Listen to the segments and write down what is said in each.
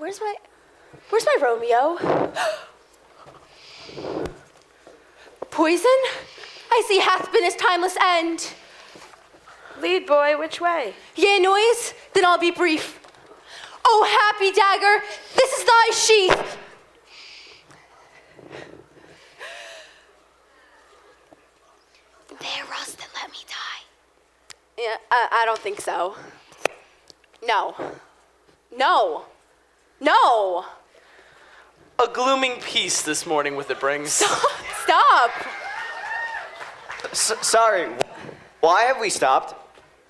Where's my Romeo? Poison? I see hath been his timeless end. Lead, boy, which way? Yea, noise? Then I'll be brief. Oh, happy dagger, this is thy sheath. There, Rust, and let me die. Yeah, I don't think so. No. No. No. A glooming peace this morning with it brings. Stop. Sorry, why have we stopped?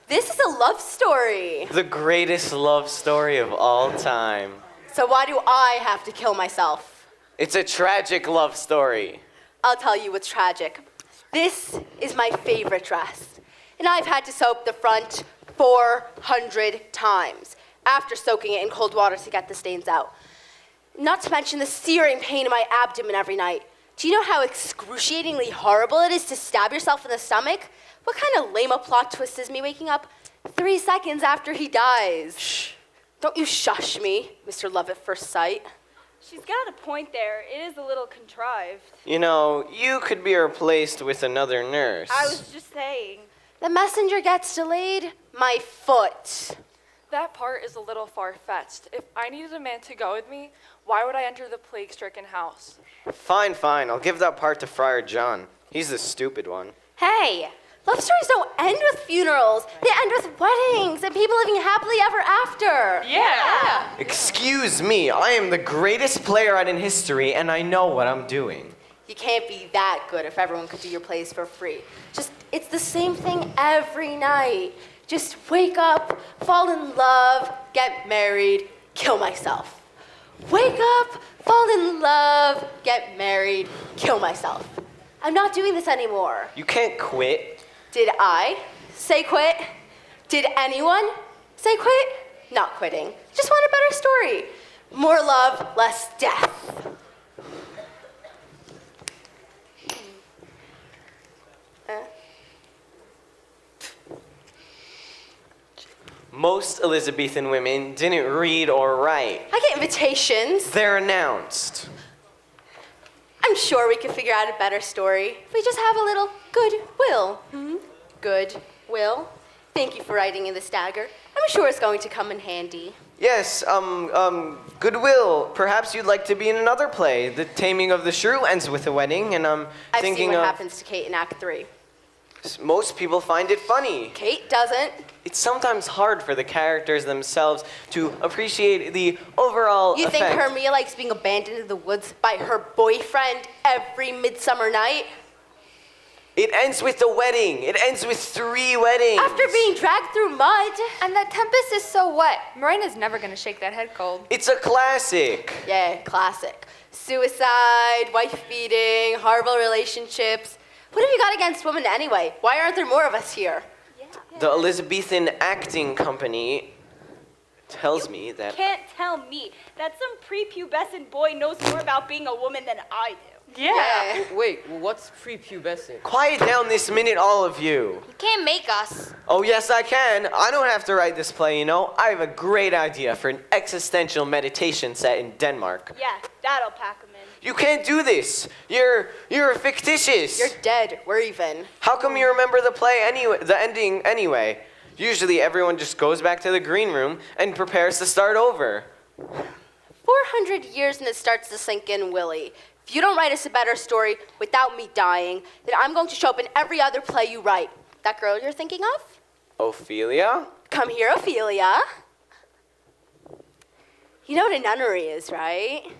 This is a love story. The greatest love story of all time. So why do I have to kill myself? It's a tragic love story. I'll tell you what's tragic. This is my favorite dress, and I've had to soap the front 400 times after soaking it in cold water to get the stains out. Not to mention the searing pain in my abdomen every night. Do you know how excruciatingly horrible it is to stab yourself in the stomach? What kind of lame plot twist is me waking up 3 seconds after he dies? Shh. Don't you shush me, Mr. Love at First Sight. She's got a point there. It is a little contrived. You know, you could be replaced with another nurse. I was just saying. The messenger gets delayed, my foot. That part is a little far-fetched. If I needed a man to go with me, why would I enter the plague-stricken house? Fine. I'll give that part to Friar John. He's the stupid one. Hey, love stories don't end with funerals. They end with weddings and people living happily ever after. Yeah. Excuse me, I am the greatest playwright in history, and I know what I'm doing. You can't be that good if everyone could do your plays for free. It's the same thing every night. Just wake up, fall in love, get married, kill myself. Wake up, fall in love, get married, kill myself. I'm not doing this anymore. You can't quit. Did I say quit? Did anyone say quit? Not quitting. Just want a better story. More love, less death. Most Elizabethan women didn't read or write. I get invitations. They're announced. I'm sure we could figure out a better story if we just have a little goodwill. Goodwill. Thank you for writing in this dagger. I'm sure it's going to come in handy. Yes, goodwill. Perhaps you'd like to be in another play. The Taming of the Shrew ends with a wedding, and I'm I've thinking seen what of... happens to Kate in Act 3. Most people find it funny. Kate doesn't. It's sometimes hard for the characters themselves to appreciate the overall You think effect. Hermia likes being abandoned in the woods by her boyfriend every midsummer night? It ends with the wedding. It ends with 3 weddings. After being dragged through mud. And that Tempest is so wet. Morena's never gonna shake that head cold. It's a classic. Yeah, classic. Suicide, wife beating, horrible relationships. What have you got against women anyway? Why aren't there more of us here? The Elizabethan Acting Company tells me that... Can't tell me that some prepubescent boy knows more about being a woman than I do. Yeah. Wait, what's prepubescent? Quiet down this minute, all of you. You can't make us. Oh, yes, I can. I don't have to write this play, you know. I have a great idea for an existential meditation set in Denmark. Yeah, that'll pack him in. You can't do this. You're fictitious. You're dead. We're even. How come you remember the play anyway, the ending anyway? Usually everyone just goes back to the green room and prepares to start over. 400 years and it starts to sink in, Willie. If you don't write us a better story without me dying, then I'm going to show up in every other play you write. That girl you're thinking of? Ophelia? Come here, Ophelia. You know what a nunnery is, right?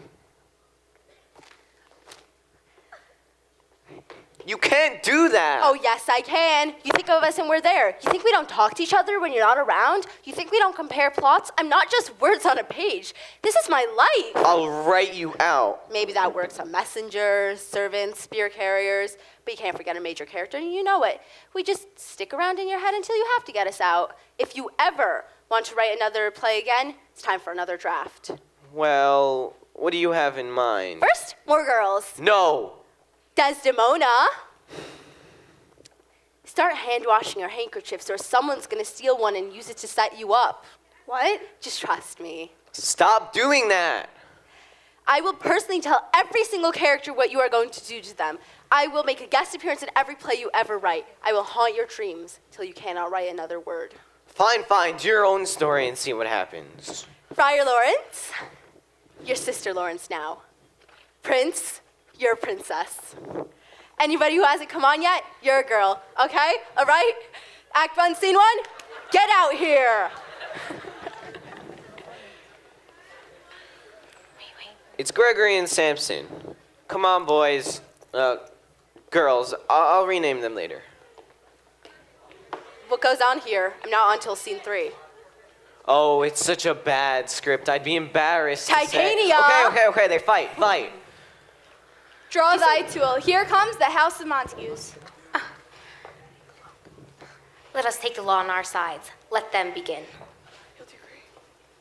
You can't do that. Oh, yes, I can. You think of us and we're there. You think we don't talk to each other when you're not around? You think we don't compare plots? I'm not just words on a page. This is my life. I'll write you out. Maybe that works on messengers, servants, spear carriers, but you can't forget a major character, and you know it. We just stick around in your head until you have to get us out. If you ever want to write another play again, it's time for another draft. Well, what do you have in mind? First, more girls. No. Desdemona. Start hand-washing your handkerchiefs or someone's gonna steal one and use it to set you up. What? Just trust me. Stop doing that. I will personally tell every single character what you are going to do to them. I will make a guest appearance in every play you ever write. I will haunt your dreams till you cannot write another word. Fine, fine. Do your own story and see what happens. Friar Lawrence, your sister Lawrence now. Prince, you're a princess. Anybody who hasn't come on yet, you're a girl. Okay? All right? Act 1, scene 1, get out here. It's Gregory and Samson. Come on, boys. Girls. I'll rename them later. What goes on here? I'm not on till scene 3. Oh, it's such a bad script. I'd be embarrassed to say. Titania! Okay. They fight. Draw thy tool. Here comes the House of Montagues. Let us take the law on our sides. Let them begin.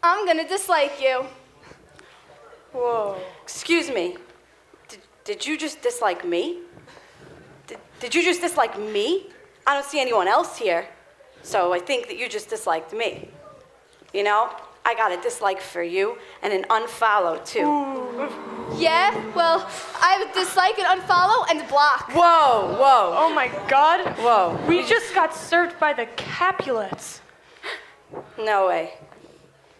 I'm gonna dislike you. Whoa. Excuse me. Did you just dislike me? Did you just dislike me? I don't see anyone else here. So I think that you just disliked me. You know, I got a dislike for you and an unfollow too. Yeah, well, I have a dislike and unfollow and block. Whoa. Oh my God. Whoa. We just got served by the Capulets. No way.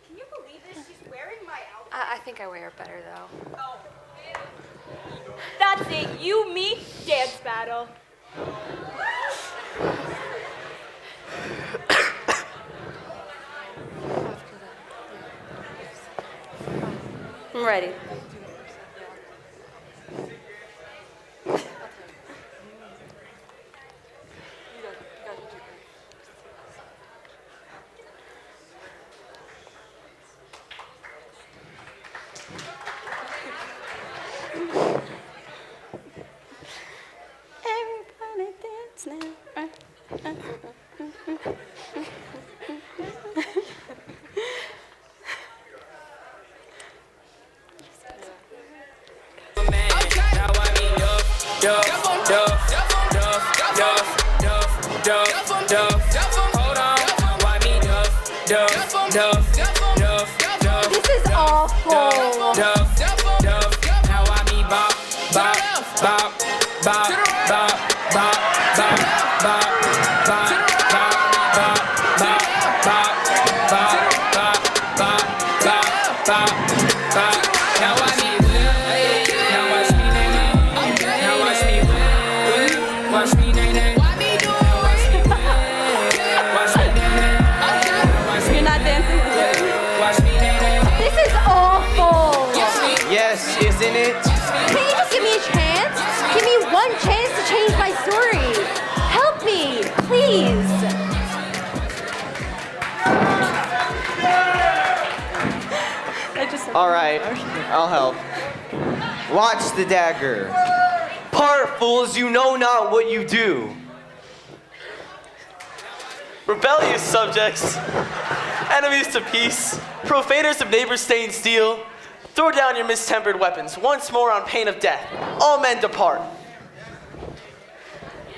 Can you believe this? She's wearing my outfit. I think I wear it better, though. That's it. You, me, dance battle. I'm ready. Everybody dance now. This is awful. You're not dancing? This is awful. Yes, isn't it? Can you just give me a chance? Give me one chance to change my story. Help me, please. All right, I'll help. Watch the dagger. Part, fools, you know not what you do. Rebellious subjects, enemies to peace, profaners of neighbors' stained steel, throw down your mistempered weapons once more on pain of death. All men depart.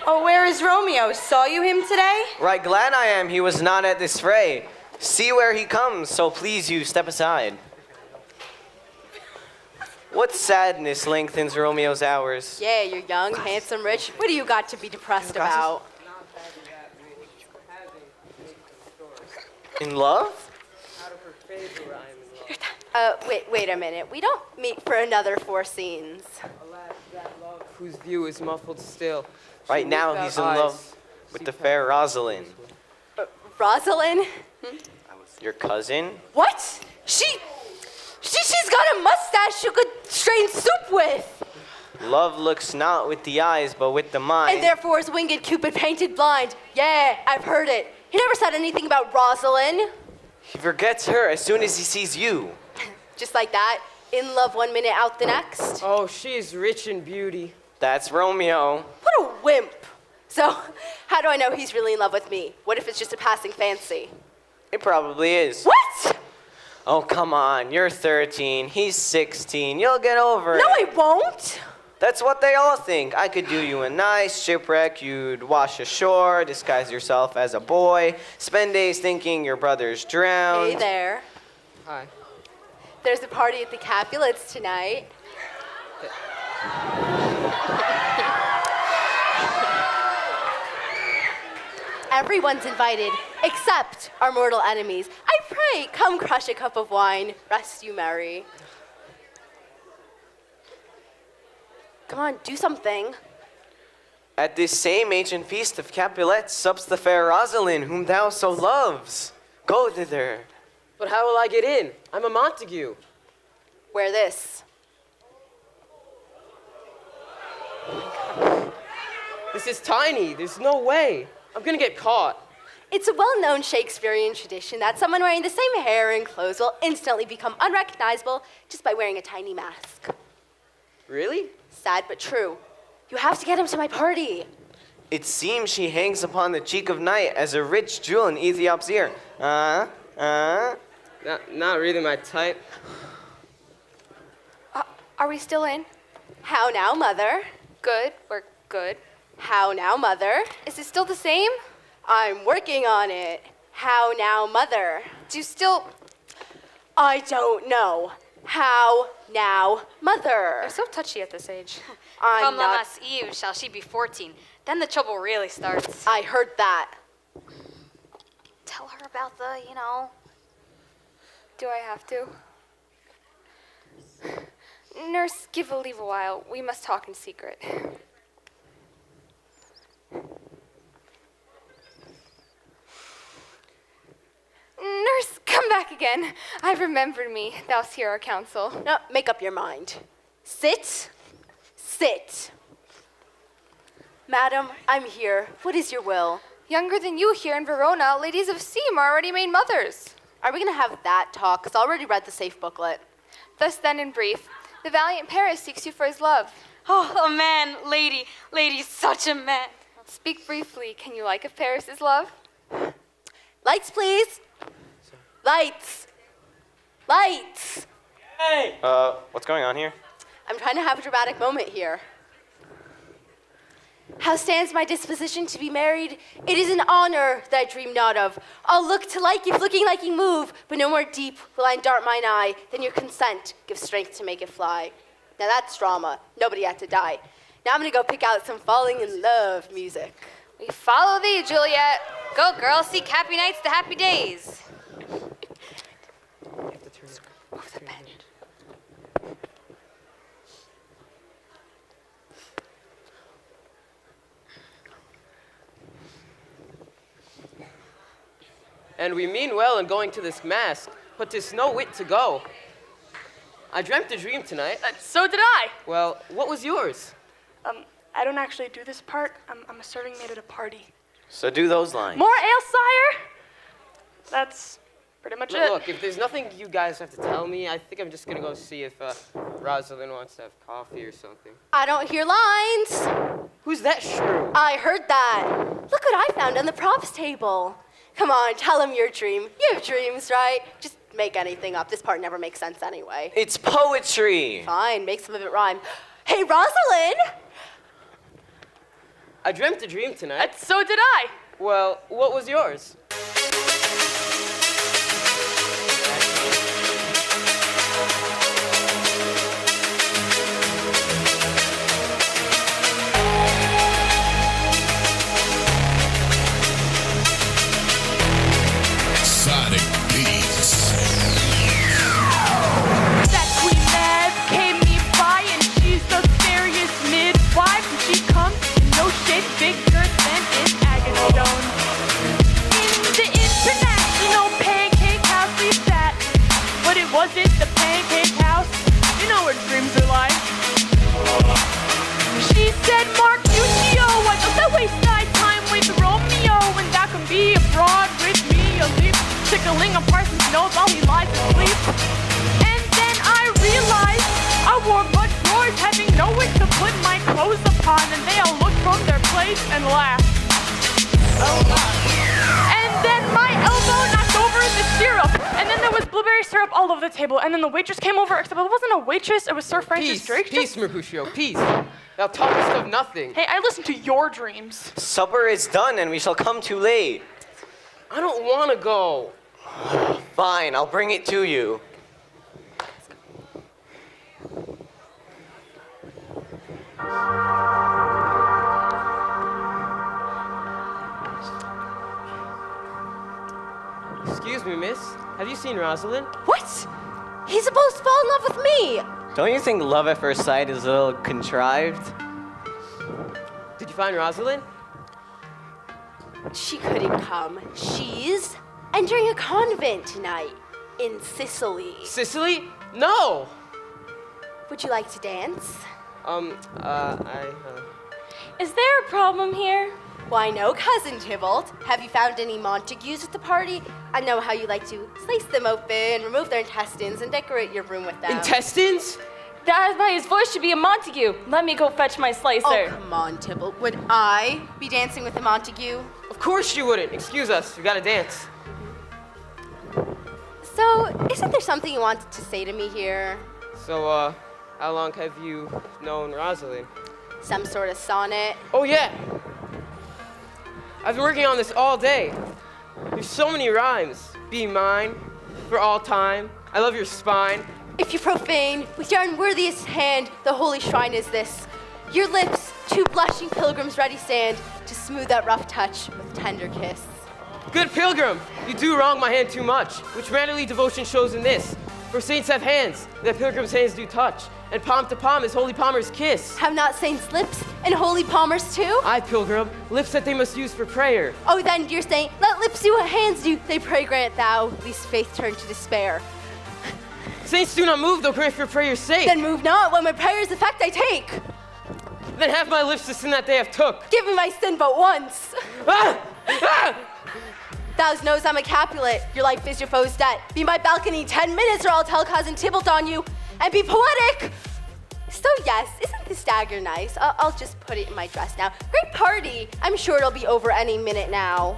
Oh, where is Romeo? Saw you him today? Right glad I am he was not at this fray. See where he comes, so please you step aside. What sadness lengthens Romeo's hours? Yeah, you're young, handsome, rich. What do you got to be depressed about? In love? Wait a minute. We don't meet for another 4 scenes. Whose view is muffled still. Right now he's in love with the fair Rosalind. Rosalind? Your cousin? What? She's got a mustache you could strain soup with. Love looks not with the eyes, but with the mind. And therefore is winged Cupid painted blind. Yeah, I've heard it. He never said anything about Rosalind. He forgets her as soon as he sees you. Just like that, in love 1 minute, out the next. Oh, she's rich in beauty. That's Romeo. What a wimp. So, how do I know he's really in love with me? What if it's just a passing fancy? It probably is. What? Oh, come on. You're 13. He's 16. You'll get over it. No, I won't. That's what they all think. I could do you a nice shipwreck. You'd wash ashore, disguise yourself as a boy, spend days thinking your brother's drowned. Hey there. Hi. There's a party at the Capulets tonight. Everyone's invited, except our mortal enemies. I pray, come crush a cup of wine, rest you merry. Come on, do something. At this same ancient feast of Capulet sups the fair Rosalind, whom thou so loves. Go thither. But how will I get in? I'm a Montague. Wear this. This is tiny. There's no way. I'm gonna get caught. It's a well-known Shakespearean tradition that someone wearing the same hair and clothes will instantly become unrecognizable just by wearing a tiny mask. Really? Sad but true. You have to get him to my party. It seems she hangs upon the cheek of night as a rich jewel in Ethiop's ear. Not really my type. Are we still in? How now, mother? Good. We're good. How now, mother? Is it still the same? I'm working on it. How now, mother? Do you still... I don't know. How now, mother? They're so touchy at this age. I'm Come not... Lamas Eve, shall she be 14. Then the trouble really starts. I heard that. Tell her about the, Do I have to? Nurse, leave a while. We must talk in secret. Nurse, come back again. I've remembered me. Thou'st hear our counsel. No, make up your mind. Sit. Sit. Madam, I'm here. What is your will? Younger than you here in Verona, ladies of Seam are already made mothers. Are we gonna have that talk? Because I already read the safe booklet. Thus then, in brief, the valiant Paris seeks you for his love. Oh, a man, lady, such a man. Speak briefly. Can you like of Paris's love? Lights, please. Lights. Lights. Hey! What's going on here? I'm trying to have a dramatic moment here. How stands my disposition to be married? It is an honor that I dream not of. I'll look to like if looking like you move, but no more deep will I dart mine eye than your consent gives strength to make it fly. Now that's drama. Nobody had to die. Now I'm gonna go pick out some falling in love music. We follow thee, Juliet. Go, girl, seek happy nights to happy days. And we mean well in going to this mask, but 'tis no whit to go. I dreamt a dream tonight. So did I. Well, what was yours? I don't actually do this part. I'm a serving maid at a party. So do those lines. More ale, sire? That's pretty much it. Look, if there's nothing you guys have to tell me, I think I'm just gonna go see if Rosalind wants to have coffee or something. I don't hear lines. Who's that shrew? I heard that. Look what I found on the props table. Come on, tell him your dream. You have dreams, right? Just make anything up. This part never makes sense anyway. It's poetry. Fine, make some of it rhyme. Hey, Rosalind! I dreamt a dream tonight. So did I. Well, what was yours? Sonic Beats. That Queen Mab came me by, and she's the scariest midwife. And she comes in no shape bigger than an agony stone. In the International Pancake House we sat, but it wasn't the Pancake House. You know what dreams are like. She said, Mercutio, why don't I waste my time with Romeo, and that can be abroad with me, a leap, tickling a person's nose while he lies asleep. And then I realized I wore butt drawers, having nowhere to put my clothes upon, and they all looked from their place and laughed. And then my elbow knocked over the syrup, and then there was blueberry syrup all over the table, and then the waitress came over, except it wasn't a waitress, it was Sir Francis Drake. Peace, Mercutio, peace. Thou talkest of nothing. Hey, I listen to your dreams. Supper is done and we shall come too late. I don't want to go. Fine, I'll bring it to you. Excuse me, miss. Have you seen Rosalind? What? He's supposed to fall in love with me. Don't you think love at first sight is a little contrived? Did you find Rosalind? She couldn't come. She's entering a convent tonight in Sicily. Sicily? No! Would you like to dance? Is there a problem here? Why no, Cousin Tybalt. Have you found any Montagues at the party? I know how you like to slice them open, remove their intestines, and decorate your room with them. Intestines? That's why his voice should be a Montague. Let me go fetch my slicer. Oh, come on, Tybalt. Would I be dancing with a Montague? Of course you wouldn't. Excuse us. We gotta dance. So, isn't there something you wanted to say to me here? So, how long have you known Rosalind? Some sort of sonnet? Oh, yeah. I've been working on this all day. There's so many rhymes. Be mine, for all time. I love your spine. If you profane with your unworthiest hand the holy shrine is this, your lips, two blushing pilgrims ready stand to smooth that rough touch with tender kiss. Good pilgrim, you do wrong my hand too much, which mannerly devotion shows in this. For saints have hands, that pilgrims' hands do touch, and palm to palm is holy palmer's kiss. Have not saints lips and holy palmers too? I, pilgrim, lips that they must use for prayer. Oh, then, dear saint, let lips do what hands do. They pray grant thou, least faith turn to despair. Saints do not move, though grant for prayer's sake. Then move not, when my prayer's effect I take. Then have my lips the sin that they have took. Give me my sin but once. Ah! Ah! Thou knows I'm a Capulet, your life is your foe's debt. Be my balcony 10 minutes or I'll tell Cousin Tybalt on you and be poetic. So yes, isn't this dagger nice? I'll just put it in my dress now. Great party. I'm sure it'll be over any minute now.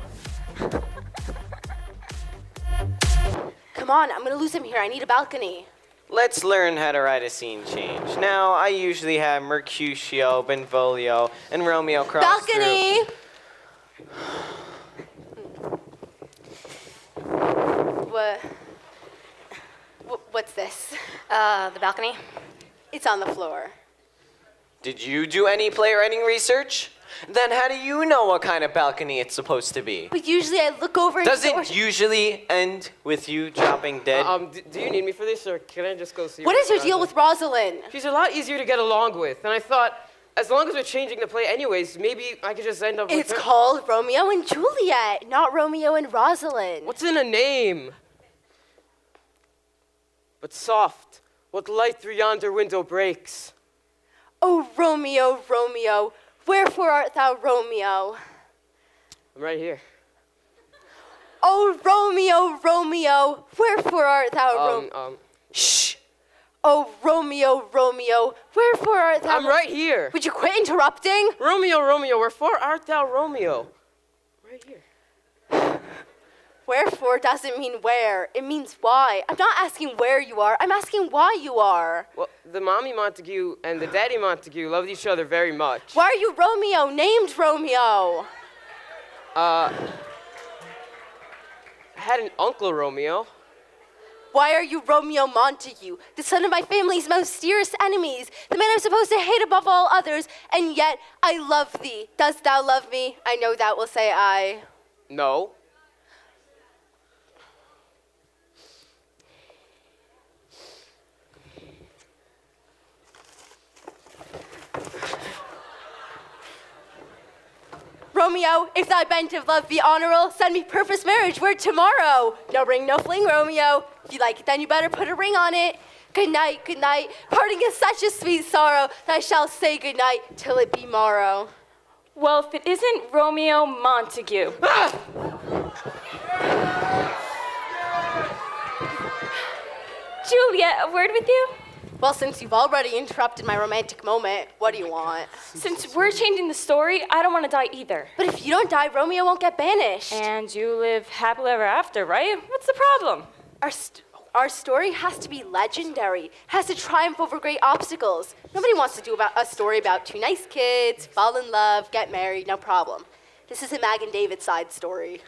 Come on, I'm gonna lose him here. I need a balcony. Let's learn how to write a scene change. Now, I usually have Mercutio, Benvolio, and Romeo cross Balcony! What's this? The balcony? It's on the floor. Did you do any playwriting research? Then how do you know what kind of balcony it's supposed to be? But usually I look over and Does it usually end with you dropping dead? Do you need me for this, or can I just go see What is your deal with Rosalind? She's a lot easier to get along with, and I thought, as long as we're changing the play anyways, maybe I could just end up with It's her. called Romeo and Juliet, not Romeo and Rosalind. What's in a name? But soft, what light through yonder window breaks. Oh, Romeo, Romeo, wherefore art thou Romeo? I'm right here. Oh, Romeo, Romeo, wherefore art thou Romeo? Shh! Oh, Romeo, Romeo, wherefore art thou? I'm right here. Would you quit interrupting? Romeo, Romeo, wherefore art thou Romeo? Right here. Wherefore doesn't mean where, it means why. I'm not asking where you are, I'm asking why you are. Well, the mommy Montague and the daddy Montague loved each other very much. Why are you Romeo, named Romeo? I had an uncle Romeo. Why are you Romeo Montague, the son of my family's most dearest enemies, the man I'm supposed to hate above all others, and yet I love thee. Dost thou love me? I know thou will say I. No. Romeo, if thy bent of love be honorable, send me purpose marriage word tomorrow. No ring, no fling, Romeo. If you like it, then you better put a ring on it. Good night, good night. Parting is such a sweet sorrow that I shall say good night till it be morrow. Well, if it isn't Romeo Montague. Juliet, a word with you? Well, since you've already interrupted my romantic moment, what do you want? Since we're changing the story, I don't want to die either. But if you don't die, Romeo won't get banished. And you live happily ever after, right? What's the problem? Our story has to be legendary, has to triumph over great obstacles. Nobody wants to do a story about two nice kids, fall in love, get married, no problem. This is a Mag and David side story.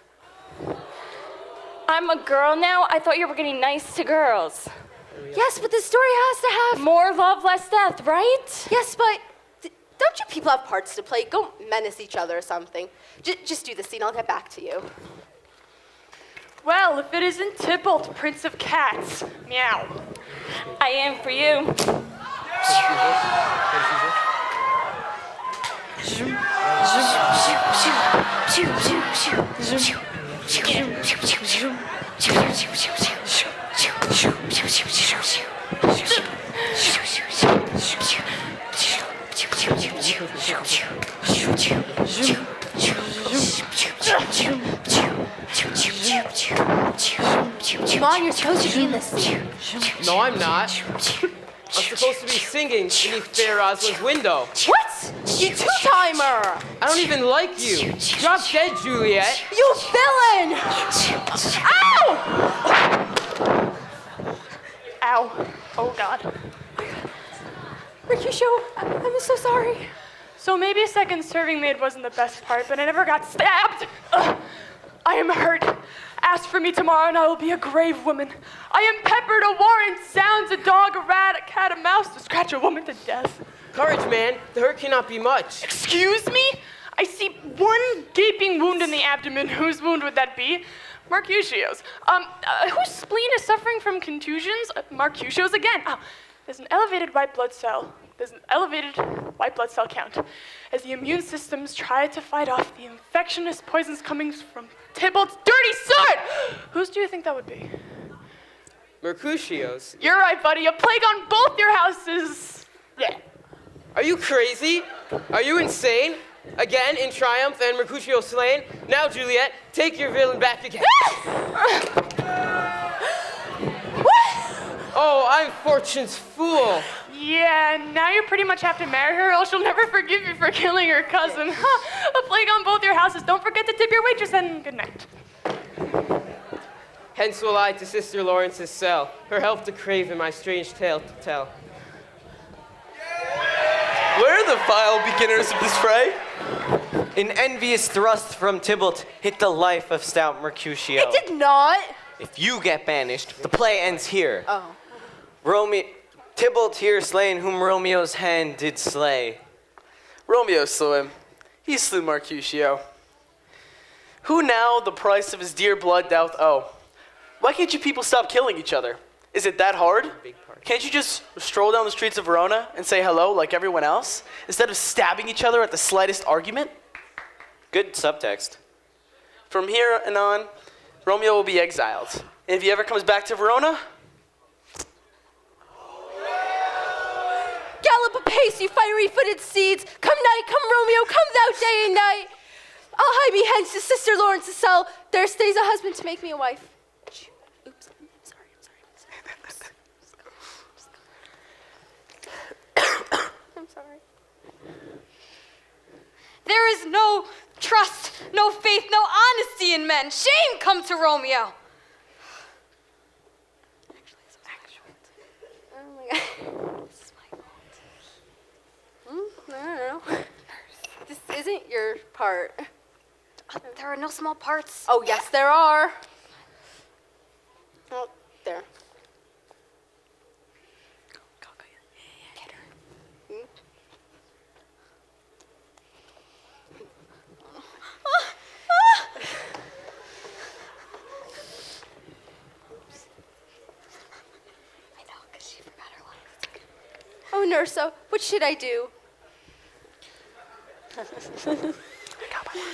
I'm a girl now? I thought you were getting nice to girls. Yes, but the story has to have... More love, less death, right? Yes, but don't you people have parts to play? Go menace each other or something. Just do the scene. I'll get back to you. Well, if it isn't Tybalt, Prince of Cats. Meow. I am for you. Come on, you're supposed to be in this scene. No, I'm not. I'm supposed to be singing beneath Fair Rosalind's window. What? You two-timer! I don't even like you. Drop dead, Juliet. You villain! Ow! Ow. Oh, God. Mercutio, I'm so sorry. So maybe second serving maid wasn't the best part, but I never got stabbed. Ugh. I am hurt. Ask for me tomorrow and I will be a grave woman. I am peppered, a warrant, sounds, a dog, a rat, a cat, a mouse to scratch a woman to death. Courage, man. The hurt cannot be much. Excuse me? I see one gaping wound in the abdomen. Whose wound would that be? Mercutio's. Whose spleen is suffering from contusions? Mercutio's again. There's an elevated white blood cell. There's an elevated white blood cell count as the immune systems try to fight off the infectious poisons coming from Tybalt's dirty sword. Whose do you think that would be? Mercutio's. You're right, buddy. A plague on both your houses. Yeah. Are you crazy? Are you insane? Again, in triumph and Mercutio slain. Now, Juliet, take your villain back again. Oh, I'm Fortune's fool. Yeah, now you pretty much have to marry her, or else she'll never forgive you for killing her cousin. A plague on both your houses. Don't forget to tip your waitress, and good night. Hence will I to Sister Lawrence's cell, her help to crave and my strange tale to tell. Where are the vile beginners of this fray? An envious thrust from Tybalt hit the life of stout Mercutio. It did not. If you get banished, the play ends here. Oh. Tybalt here slain whom Romeo's hand did slay. Romeo slew him. He slew Mercutio. Who now the price of his dear blood doth owe? Why can't you people stop killing each other? Is it that hard? Can't you just stroll down the streets of Verona and say hello like everyone else, instead of stabbing each other at the slightest argument? Good subtext. From here and on, Romeo will be exiled. And if he ever comes back to Verona, Gallop apace, you fiery-footed steeds. Come night, come Romeo, come thou day and night. I'll hie me hence to Sister Lawrence's cell. There stays a husband to make me a wife. Oops, I'm sorry. I'm sorry. There is no trust, no faith, no honesty in men. Shame come to Romeo. Oh my God. This is my fault. I don't know. This isn't your part. There are no small parts. Oh, yes, there are. Oh, there. Go. Get her. I know, because she forgot her locks. Oh, Nurso, what should I do?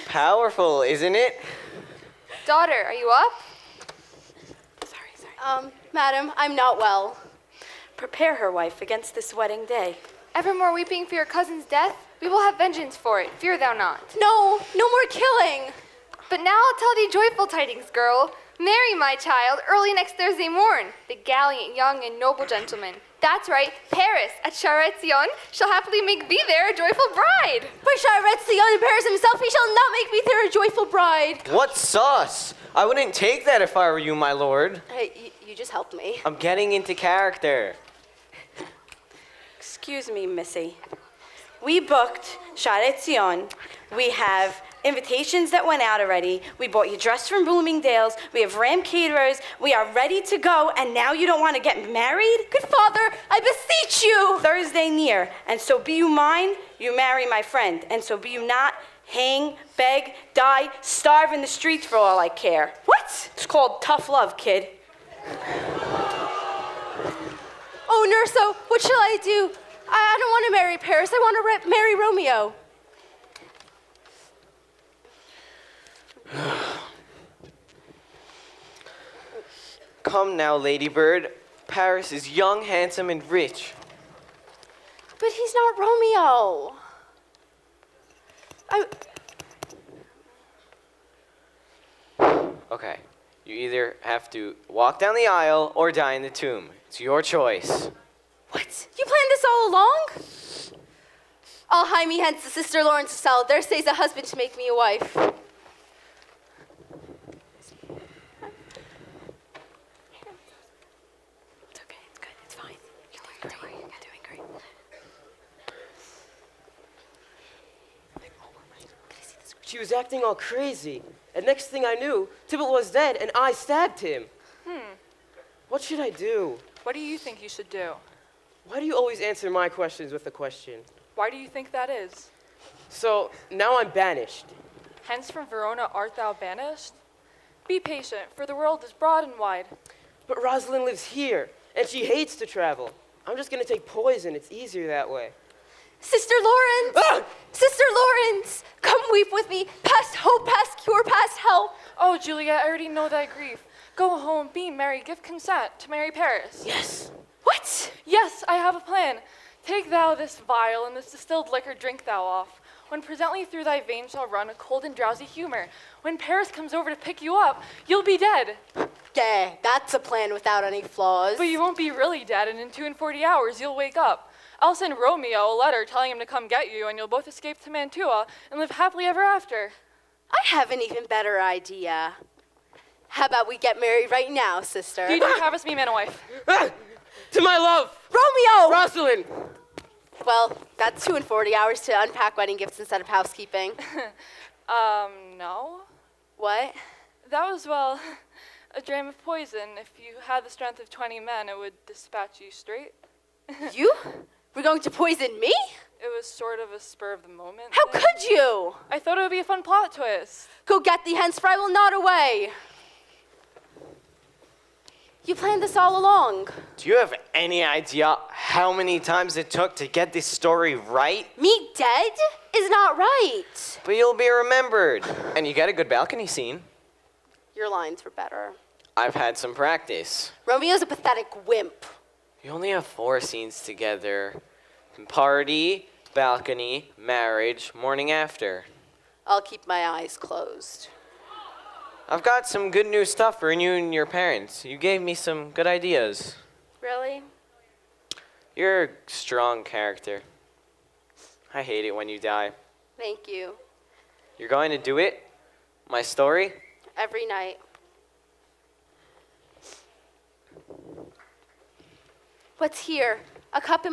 Powerful, isn't it? Daughter, are you up? Sorry. Madam, I'm not well. Prepare her, wife, against this wedding day. Evermore weeping for your cousin's death? We will have vengeance for it. Fear thou not. No more killing. But now I'll tell thee joyful tidings, girl. Marry, my child, early next Thursday morn. The gallant, young, and noble gentleman. That's right, Paris at Charretzion shall happily make thee there a joyful bride. By Charretzion in Paris himself, he shall not make me there a joyful bride. What sauce? I wouldn't take that if I were you, my lord. Hey, you just helped me. I'm getting into character. Excuse me, Missy. We booked Charretzion. We have invitations that went out already. We bought you dress from Bloomingdale's. We have Ram caterers. We are ready to go, and now you don't want to get married? Good father, I beseech you. Thursday near, and so be you mine, you marry my friend, and so be you not, hang, beg, die, starve in the streets for all I care. What? It's called tough love, kid. Oh, Nurso, what shall I do? I don't want to marry Paris. I want to marry Romeo. Come now, Ladybird. Paris is young, handsome, and rich. But he's not Romeo. Okay, you either have to walk down the aisle or die in the tomb. It's your choice. What? You planned this all along? I'll hie me hence to Sister Lawrence to sell. There stays a husband to make me a wife. It's okay, it's good, it's fine. You're doing great. You're doing great. She was acting all crazy. And next thing I knew, Tybalt was dead and I stabbed him. What should I do? What do you think you should do? Why do you always answer my questions with a question? Why do you think that is? So, now I'm banished. Hence from Verona art thou banished? Be patient, for the world is broad and wide. But Rosalind lives here, and she hates to travel. I'm just gonna take poison, it's easier that way. Sister Lawrence! Ah! Sister Lawrence! Come weep with me, past hope, past cure, past help. Oh, Juliet, I already know thy grief. Go home, be merry, give consent to marry Paris. Yes. What? Yes, I have a plan. Take thou this vial, and this distilled liquor drink thou off. When presently through thy veins shall run a cold and drowsy humor. When Paris comes over to pick you up, you'll be dead. Yeah, that's a plan without any flaws. But you won't be really dead, and in 42 hours you'll wake up. I'll send Romeo a letter telling him to come get you, and you'll both escape to Mantua and live happily ever after. I have an even better idea. How about we get married right now, sister? You do have us me man and wife. Ah! To my love! Romeo! Rosalind! Well, that's 2 and 40 hours to unpack wedding gifts instead of housekeeping. No. What? That was, well, a dram of poison. If you had the strength of 20 men, it would dispatch you straight. You? We're going to poison me? It was sort of a spur of the moment How thing. could you? I thought it would be a fun plot twist. Go get thee hence, for I will not away. You planned this all along. Do you have any idea how many times it took to get this story right? Me dead is not right. But you'll be remembered. And you get a good balcony scene. Your lines were better. I've had some practice. Romeo's a pathetic wimp. You only have 4 scenes together. Party, balcony, marriage, morning after. I'll keep my eyes closed. I've got some good new stuff for you and your parents. You gave me some good ideas. Really? You're a strong character. I hate it when you die. Thank you. You're going to do it? My story? Every night. What's here? A cup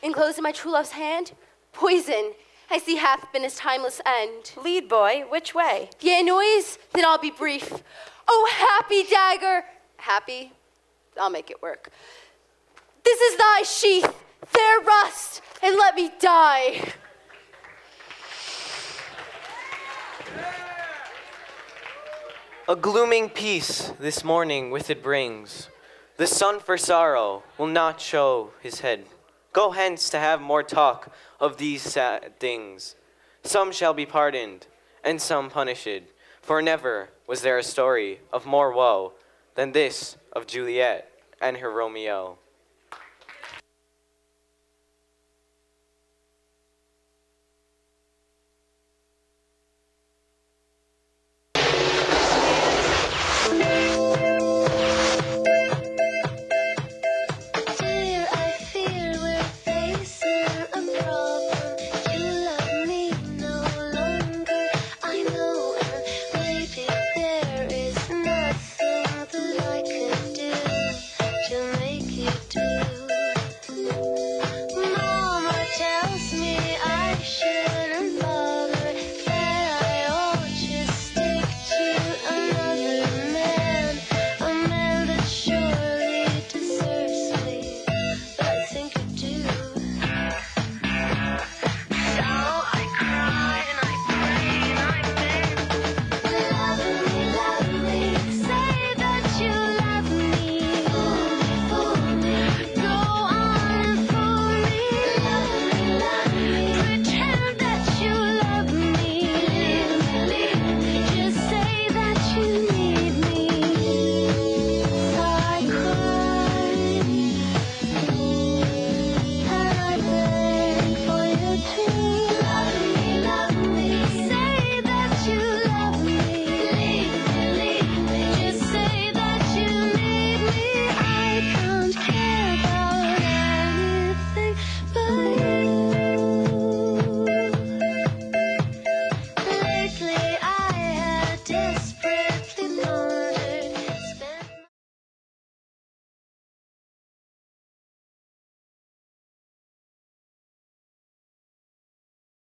enclosed in my true love's hand? Poison. I see hath been his timeless end. Lead boy, which way? Yea, noise? Then I'll be brief. Oh, happy dagger! Happy? I'll make it work. This is thy sheath. There rust, and let me die. A glooming peace this morning with it brings. The sun for sorrow will not show his head. Go hence to have more talk of these sad things. Some shall be pardoned, and some punished. For never was there a story of more woe than this of Juliet and her Romeo.